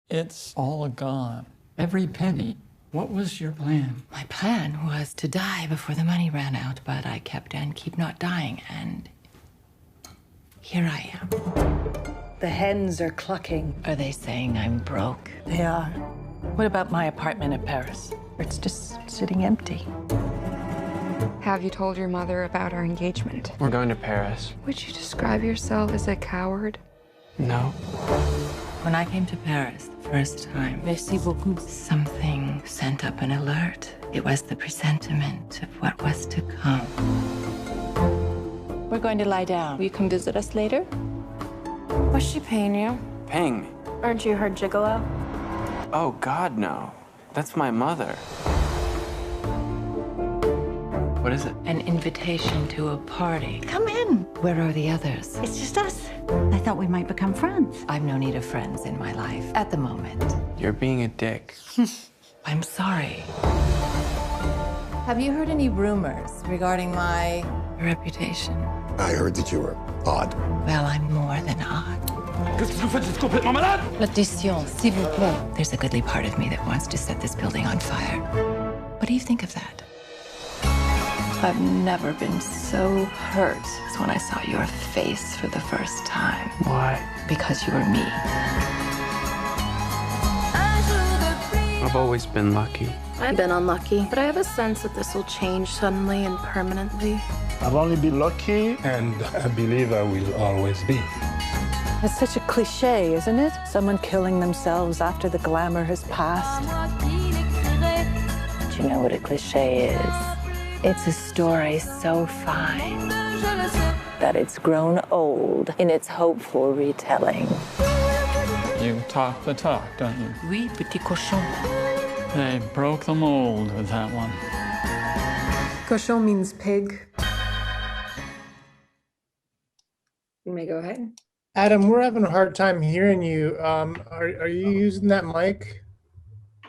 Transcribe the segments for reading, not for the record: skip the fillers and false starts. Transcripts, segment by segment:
It's all gone. Every penny. What was your plan? My plan was to die before the money ran out, but I kept and keep not dying, and here I am. The hens are clucking. Are they saying I'm broke? They are. What about my apartment in Paris? It's just sitting empty. Have you told your mother about our engagement? We're going to Paris. Would you describe yourself as a coward? No. When I came to Paris the first time, merci beaucoup, something sent up an alert. It was the presentiment of what was to come. We're going to lie down. Will you come visit us later? Was she paying you? Paying me? Aren't you her gigolo? Oh, God, no. That's my mother. What is it? An invitation to a party. Come in. Where are the others? It's just us. I thought we might become friends. I've no need of friends in my life at the moment. You're being a dick. I'm sorry. Have you heard any rumors regarding my reputation? I heard that you were odd. Well, I'm more than odd. L'addition, s'il vous plaît. There's a goodly part of me that wants to set this building on fire. What do you think of that? I've never been so hurt as when I saw your face for the first time. Why? Because you were me. I've always been lucky. I've been unlucky, but I have a sense that this will change suddenly and permanently. I've only been lucky, and I believe I will always be. It's such a cliche, isn't it? Someone killing themselves after the glamour has passed. Do you know what a cliche is? It's a story so fine that it's grown old in its hopeful retelling. You talk the talk, don't you? Oui, petit cochon. They broke the mold with that one. Cochon means pig. You may go ahead. Adam, we're having a hard time hearing you. Are you using that mic?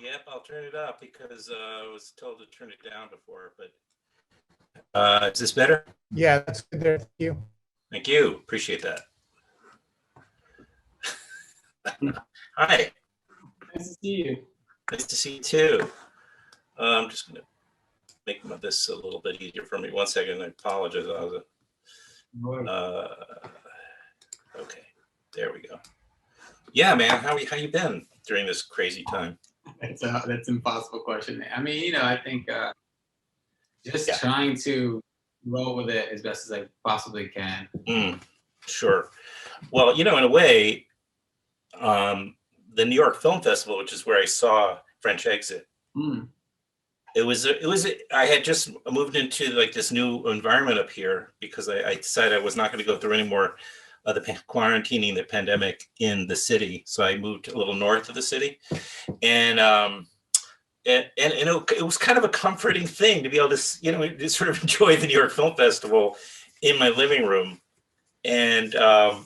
Yep, I'll turn it up because I was told to turn it down before, but is this better? Yeah, that's good there. Thank you. Thank you. Appreciate that. Hi. Nice to see you. Nice to see you too. I'm just going to make this a little bit easier for me. 1 second. I apologize. Okay, there we go. Yeah, man. How you been during this crazy time? That's an impossible question. I mean, I think just trying to roll with it as best as I possibly can. Sure. Well, in a way, the New York Film Festival, which is where I saw French Exit, I had just moved into like this new environment up here because I decided I was not going to go through any more of the quarantining, the pandemic in the city. So I moved a little north of the city, and it was kind of a comforting thing to be able to, to sort of enjoy the New York Film Festival in my living room. And I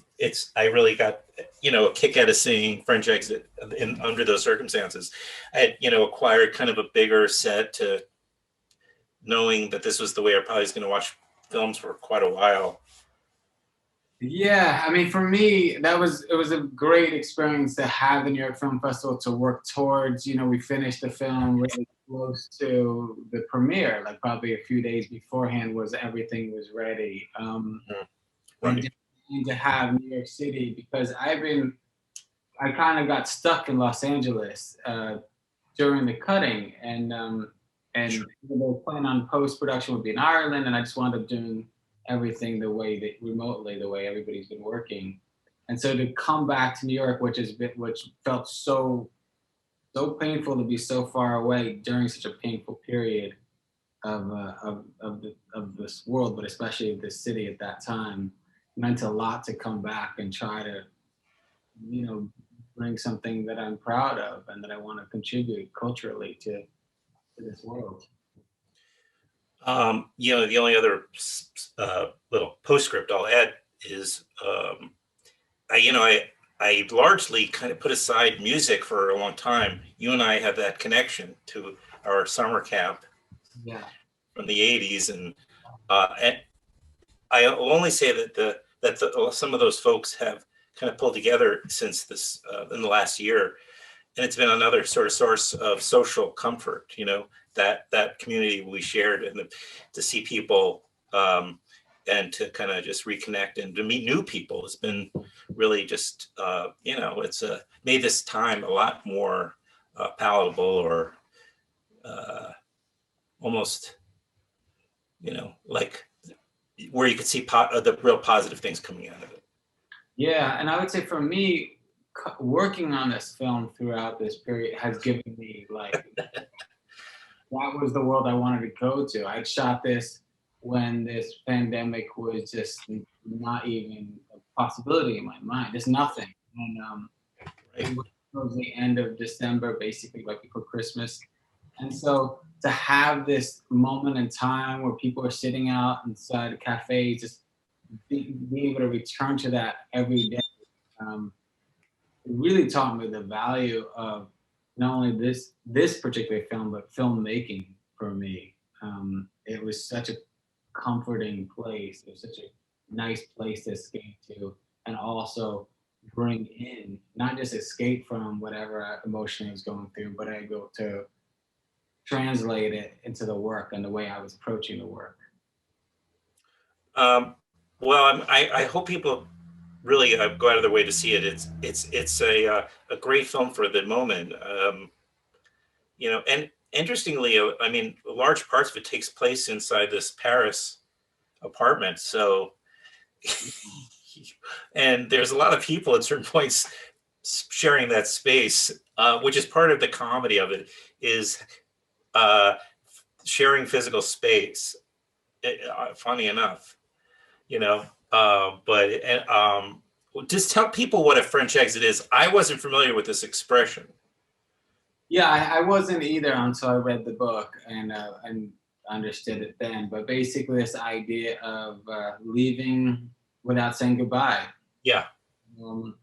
really got, a kick out of seeing French Exit under those circumstances. I had, acquired kind of a bigger set to knowing that this was the way I probably was going to watch films for quite a while. Yeah, I mean, for me, it was a great experience to have the New York Film Festival to work towards. We finished the film really close to the premiere, like probably a few days beforehand was everything was ready. And to have New York City, because I kind of got stuck in Los Angeles during the cutting, and they were planning on post-production would be in Ireland, and I just wound up doing everything remotely the way everybody's been working. And so to come back to New York, which felt so painful to be so far away during such a painful period of this world, but especially of this city at that time, meant a lot to come back and try to, bring something that I'm proud of and that I want to contribute culturally to this world. The only other little postscript I'll add is, I largely kind of put aside music for a long time. You and I have that connection to our summer camp from the 80s. And I will only say that some of those folks have kind of pulled together since this in the last year. And it's been another sort of source of social comfort, that community we shared, and to see people and to kind of just reconnect and to meet new people has been really just, it's made this time a lot more palatable, or almost, like where you could see the real positive things coming out of it. Yeah, and I would say for me, working on this film throughout this period has given me that was the world I wanted to go to. I shot this when this pandemic was just not even a possibility in my mind. There's nothing. And it was the end of December, basically right before Christmas. And so to have this moment in time where people are sitting out inside a cafe, just be able to return to that every day, it really taught me the value of not only this particular film, but filmmaking for me. It was such a comforting place. It was such a nice place to escape to, and also bring in, not just escape from whatever emotion I was going through, but I go to translate it into the work and the way I was approaching the work. Well, I hope people really go out of their way to see it. It's a great film for the moment. And interestingly, I mean, large parts of it takes place inside this Paris apartment. So, and there's a lot of people at certain points sharing that space, which is part of the comedy of it, is sharing physical space. Funny enough, just tell people what a French exit is. I wasn't familiar with this expression. Yeah, I wasn't either until I read the book and understood it then. But basically, this idea of leaving without saying goodbye. Yeah. And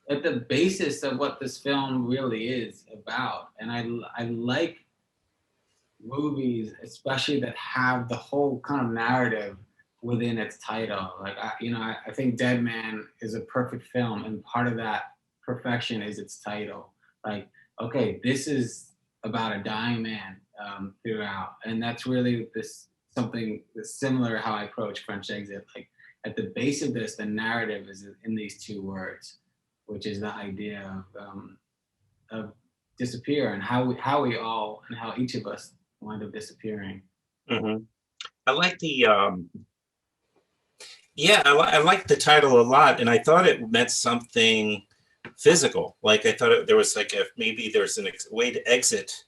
at the basis of what this film really is about. And I like movies, especially that have the whole kind of narrative within its title. I think Dead Man is a perfect film, and part of that perfection is its title. Okay, this is about a dying man throughout, and that's really something similar how I approach French Exit. At the base of this, the narrative is in these two words, which is the idea of disappear, and how each of us wind up disappearing. Mm-hmm. I like the I like the title a lot, and I thought it meant something physical. I thought there was maybe there's a way to exit.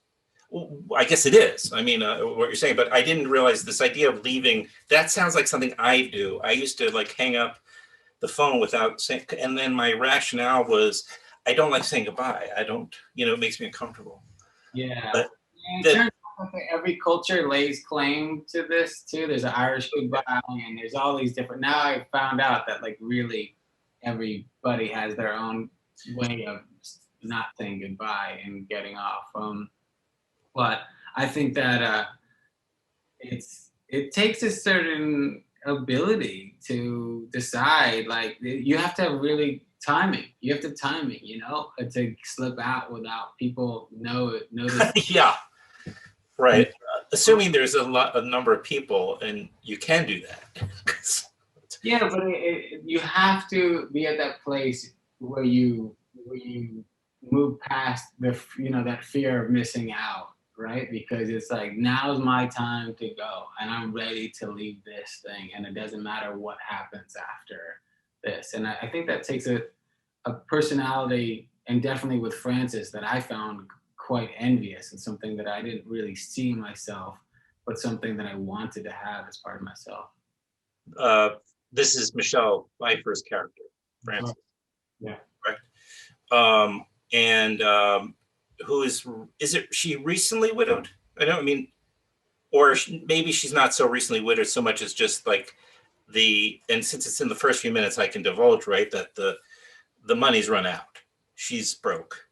Well, I guess it is. I mean, what you're saying, but I didn't realize this idea of leaving. That sounds like something I do. I used to hang up the phone without saying, and then my rationale was, I don't like saying goodbye. I don't, it makes me uncomfortable. Yeah. But every culture lays claim to this too. There's an Irish goodbye, and there's all these different. Now I found out that really everybody has their own way of not saying goodbye and getting off. But I think that it takes a certain ability to decide. You have to have really timing. You have to timing, to slip out without people notice. Yeah. Right. Assuming there's a number of people, and you can do that. Yeah, but you have to be at that place where you move past that fear of missing out, right? Because it's now's my time to go, and I'm ready to leave this thing, and it doesn't matter what happens after this. And I think that takes a personality, and definitely with Francis, that I found quite envious, and something that I didn't really see myself, but something that I wanted to have as part of myself. This is Michelle Pfeiffer's character, Francis. Yeah. Right. Who is she recently widowed? Or maybe she's not so recently widowed so much as just and since it's in the first few minutes, I can divulge, right, that the money's run out. She's broke.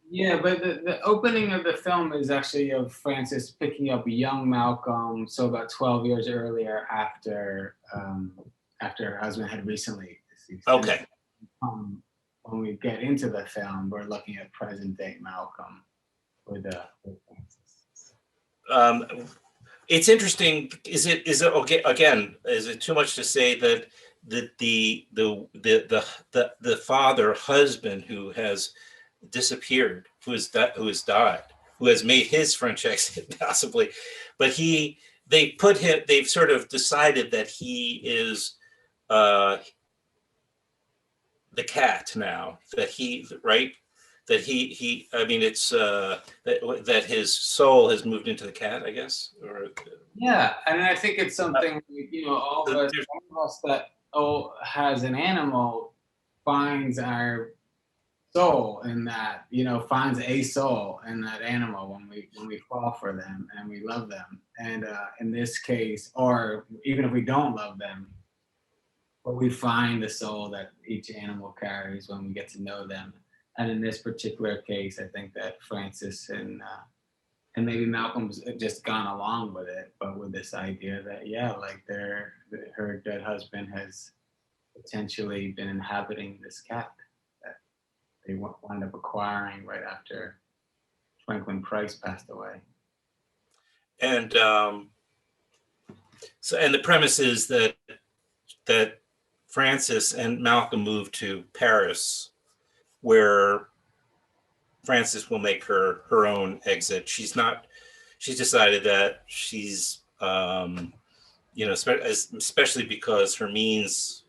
Yeah, but the opening of the film is actually of Frances picking up young Malcolm, so about 12 years earlier after her husband had recently deceased. Okay. When we get into the film, we're looking at present day Malcolm with Frances. It's interesting. Is it okay? Again, is it too much to say that the father husband who has disappeared, who has died, who has made his French exit possibly, but they've sort of decided that he is the cat now, that he, right, that he I mean, it's that his soul has moved into the cat, I guess, or yeah. And I think it's something, all of us that has an animal finds our soul in that, finds a soul in that animal when we fall for them and we love them. And in this case, or even if we don't love them, but we find the soul that each animal carries when we get to know them. And in this particular case, I think that Frances and maybe Malcolm's just gone along with it, but with this idea that, her dead husband has potentially been inhabiting this cat that they wind up acquiring right after Franklin Price passed away. And and the premise is that Frances and Malcolm moved to Paris, where Frances will make her own exit. She's decided that she's, especially because her means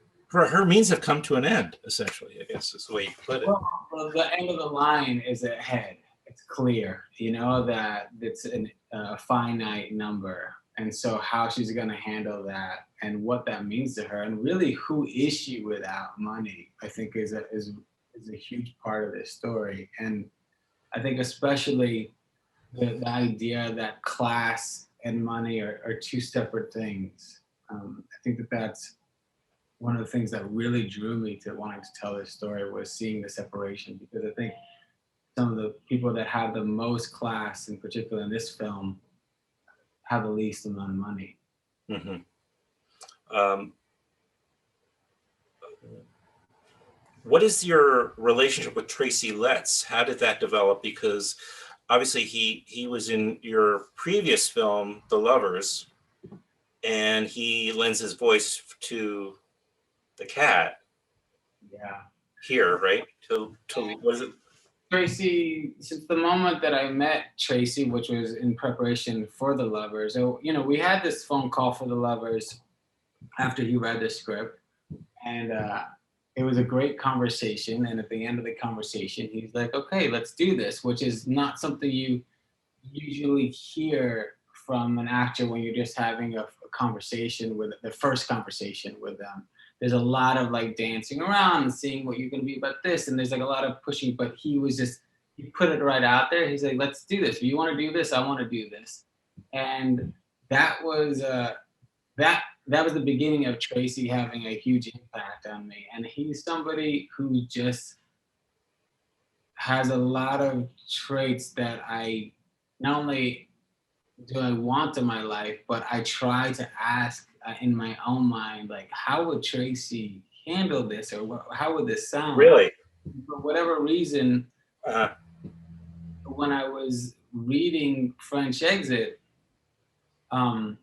have come to an end, essentially, I guess is the way you put it. Well, the end of the line is ahead. It's clear, that it's a finite number. And so how she's going to handle that and what that means to her, and really who is she without money, I think is a huge part of this story. And I think especially the idea that class and money are two separate things. I think that's one of the things that really drew me to wanting to tell this story, was seeing the separation, because I think some of the people that have the most class, in particular in this film, have the least amount of money. Mm-hmm. What is your relationship with Tracy Letts? How did that develop? Because obviously he was in your previous film, The Lovers, and he lends his voice to the cat. Yeah. Here, right? To what is it? Tracy, since the moment that I met Tracy, which was in preparation for The Lovers, we had this phone call for The Lovers after he read the script, and it was a great conversation. And at the end of the conversation, he's like, "Okay, let's do this," which is not something you usually hear from an actor when you're just having a conversation with the first conversation with them. There's a lot of dancing around and seeing what you're going to be about this. And there's a lot of pushing, but he put it right out there. He's like, "Let's do this. If you want to do this, I want to do this." And that was the beginning of Tracy having a huge impact on me. And he's somebody who just has a lot of traits that I not only do I want in my life, but I try to ask in my own mind, how would Tracy handle this, or how would this sound? Really? For whatever reason, when I was reading French Exit, and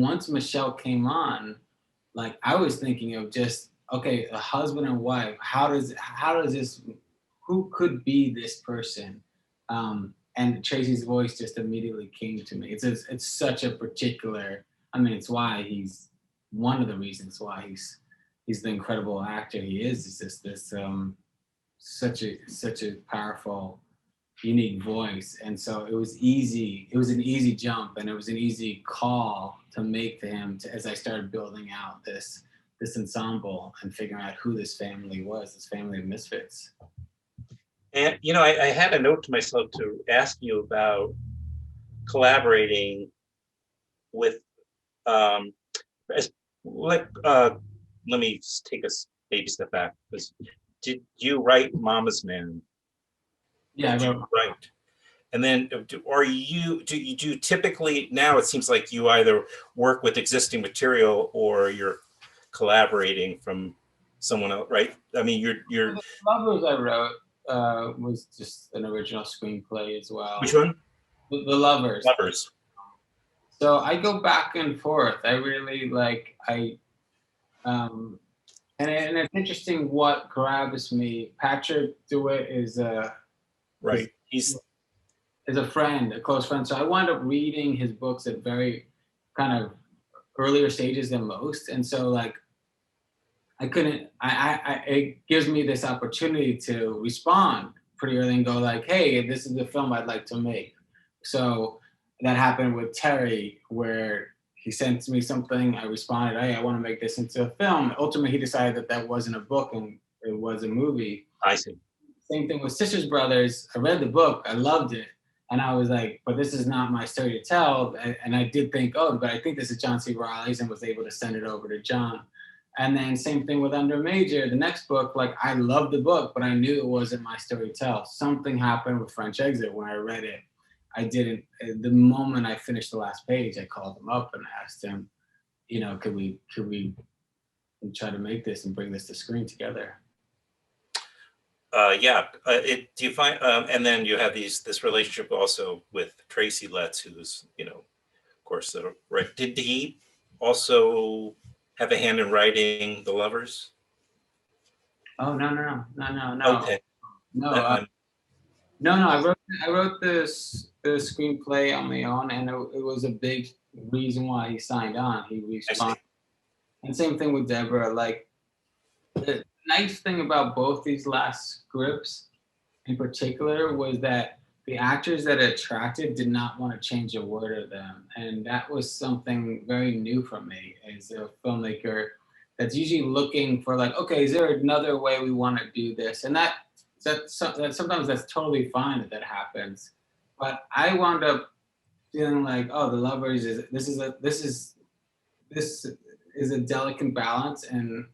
once Michelle came on, I was thinking of just, okay, a husband and wife, how does this, who could be this person? And Tracy's voice just immediately came to me. It's such a particular, it's why he's one of the reasons why he's the incredible actor he is. It's just this such a powerful, unique voice. And so it was an easy jump, and it was an easy call to make to him as I started building out this ensemble and figuring out who this family was, this family of misfits. And I had a note to myself to ask you about collaborating with Let me take a baby step back. Did you write Mama's Man? Yeah, did you write? And then do you typically, now it seems like you either work with existing material or you're collaborating from someone else, right? I mean, you're The Lovers I wrote was just an original screenplay as well. Which one? The Lovers. Lovers. So I go back and forth. I really like, and it's interesting what grabs me. Patrick DeWitt is right. He's a friend, a close friend. So I wound up reading his books at very kind of earlier stages than most, and so like I couldn't. It gives me this opportunity to respond pretty early and go like, "Hey, this is the film I'd like to make." So that happened with Terry, where he sent me something. I responded, "Hey, I want to make this into a film." Ultimately, he decided that wasn't a book and it was a movie. I see. Same thing with Sisters Brothers. I read the book, I loved it, and I was like, "But this is not my story to tell." And I did think, "Oh, but I think this is John C. Reilly's," and was able to send it over to John. And then same thing with Under Major, the next book. Like I loved the book, but I knew it wasn't my story to tell. Something happened with French Exit when I read it. I didn't. The moment I finished the last page, I called him up and asked him, could we try to make this and bring this to screen together? Yeah. Do you find? And then you have this relationship also with Tracy Letts, who's of course, right? Did he also have a hand in writing The Lovers? Oh no. Okay. No. I wrote the screenplay on my own, and it was a big reason why he signed on. He responded. And same thing with Deborah. Like the nice thing about both these last scripts in particular was that the actors that it attracted did not want to change a word of them. And that was something very new for me as a filmmaker that's usually looking for like, okay, is there another way we want to do this? And that sometimes that's totally fine that happens. But I wound up feeling like, oh, The Lovers this is a delicate balance, and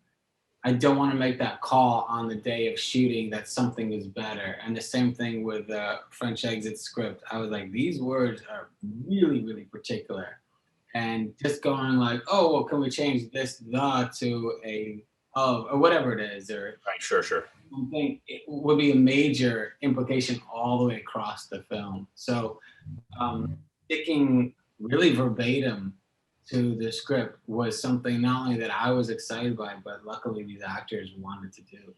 I don't want to make that call on the day of shooting that something is better. And the same thing with the French Exit script. I was like, these words are really, really particular. And just going like, oh, well, can we change this "the" to a "of" or whatever it is, or right, sure. I think it would be a major implication all the way across the film. So sticking really verbatim to the script was something not only that I was excited by, but luckily these actors wanted to do.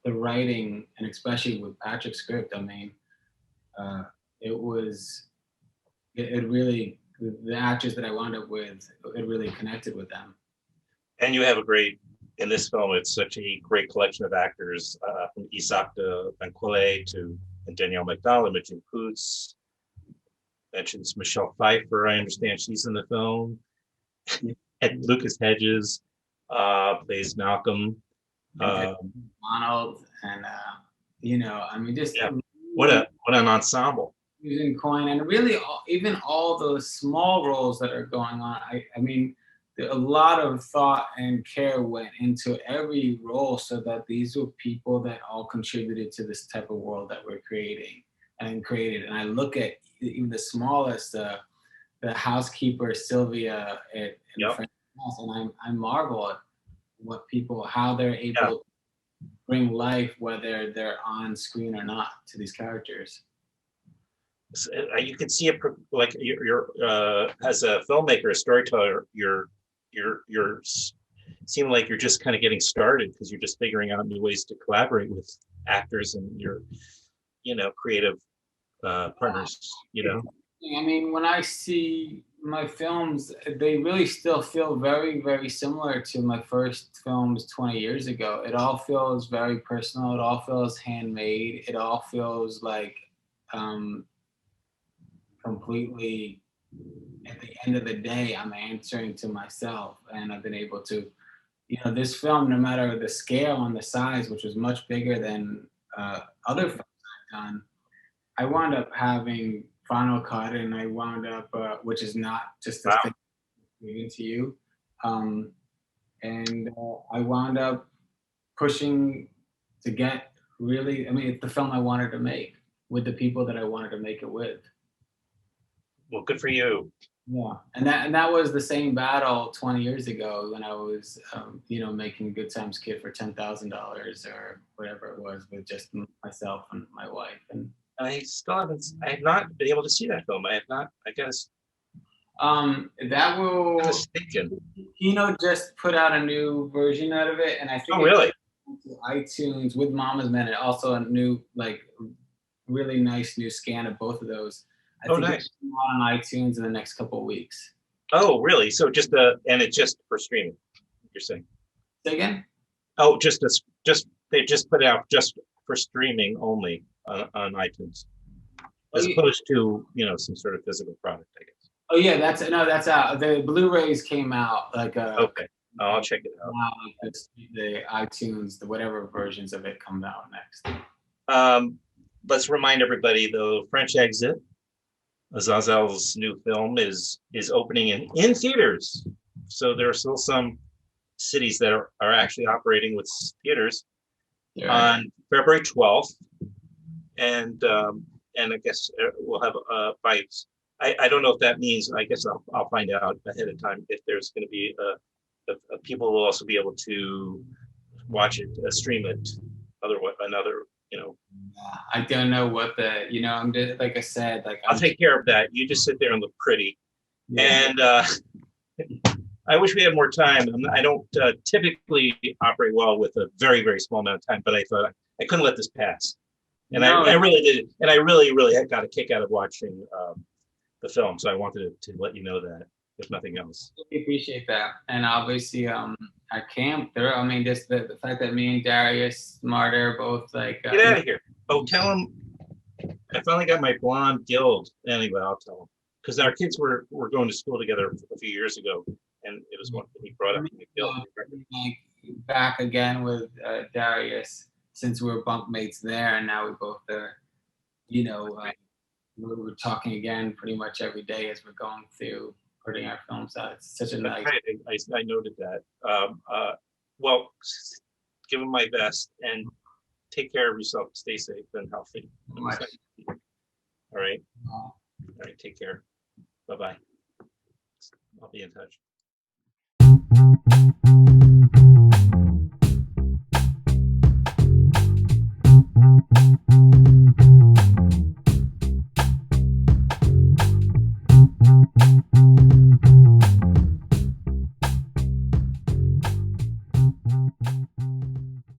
The writing, and especially with Patrick's script, I mean, it really, the actors that I wound up with, it really connected with them. And you have in this film, it's such a great collection of actors, from Isaach to Bankolé to Danielle McDonald, Imogen Poots. Mentions Michelle Pfeiffer. I understand she's in the film. And Lucas Hedges plays Malcolm. McDonald, and I mean, just what an ensemble. Using coin, and really even all those small roles that are going on. I mean, a lot of thought and care went into every role so that these were people that all contributed to this type of world that we're creating and created. And I look at even the smallest, the housekeeper Sylvia in the French house, and I marvel at how they're able to bring life, whether they're on screen or not, to these characters. So, you can see it like you're as a filmmaker, a storyteller, you're seem like you're just kind of getting started because you're just figuring out new ways to collaborate with actors and your creative partners. I mean, when I see my films, they really still feel very, very similar to my first films 20 years ago. It all feels very personal. It all feels handmade. It all feels like completely, at the end of the day, I'm answering to myself. And I've been able to, this film, no matter the scale and the size, which was much bigger than other films I've done, I wound up having Final Cut, and I wound up, which is not just a thing given to you. And I wound up pushing to get really, I mean, it's the film I wanted to make with the people that I wanted to make it with. Well, good for you. Yeah, and that was the same battle 20 years ago when I was, you know, making Good Times Kid for $10,000 or whatever it was with just myself and my wife. And I have not been able to see that film. I have not, I guess. That will. I'm mistaken. Kino just put out a new version out of it, and I think. Oh, really? iTunes with Mama's Men, and also a new, like, really nice new scan of both of those. I think nice. It's on iTunes in the next couple of weeks. Oh, really? So and it's just for streaming, you're saying? Say again? Oh, they just put it out just for streaming only on iTunes, as opposed to, you know, some sort of physical product, I guess. Oh yeah, that's out. The Blu-rays came out like okay. I'll check it out. Now, like the iTunes, the whatever versions of it come out next. Let's remind everybody, though, French Exit, Azazel's new film, is opening in theaters. So there are still some cities that are actually operating with theaters on February 12th, and I guess we'll have bites. I don't know if that means. I guess I'll find out ahead of time if there's going to be people will also be able to watch it, stream it, another, you know. I don't know what you know, I'm just, like I said, like I'll take care of that. You just sit there and look pretty. Yeah. And I wish we had more time. I don't typically operate well with a very, very small amount of time, but I thought I couldn't let this pass. And I really did. And I really had got a kick out of watching the film. So I wanted to let you know that, if nothing else. I appreciate that. And obviously at camp there, I mean, just the fact that me and Darius Martyr both like get out of here. Oh, tell him I finally got my blonde guild. Anyway, I'll tell him, because our kids were going to school together a few years ago, and it was one he brought up the guild. Back again with Darius, since we were bunkmates there, and now we both are, you know, we're talking again pretty much every day as we're going through putting our films out. It's such a nice. Right. I noted that. Well, give him my best and take care of yourself. Stay safe and healthy. All right. All right. Take care. Bye-bye. I'll be in touch.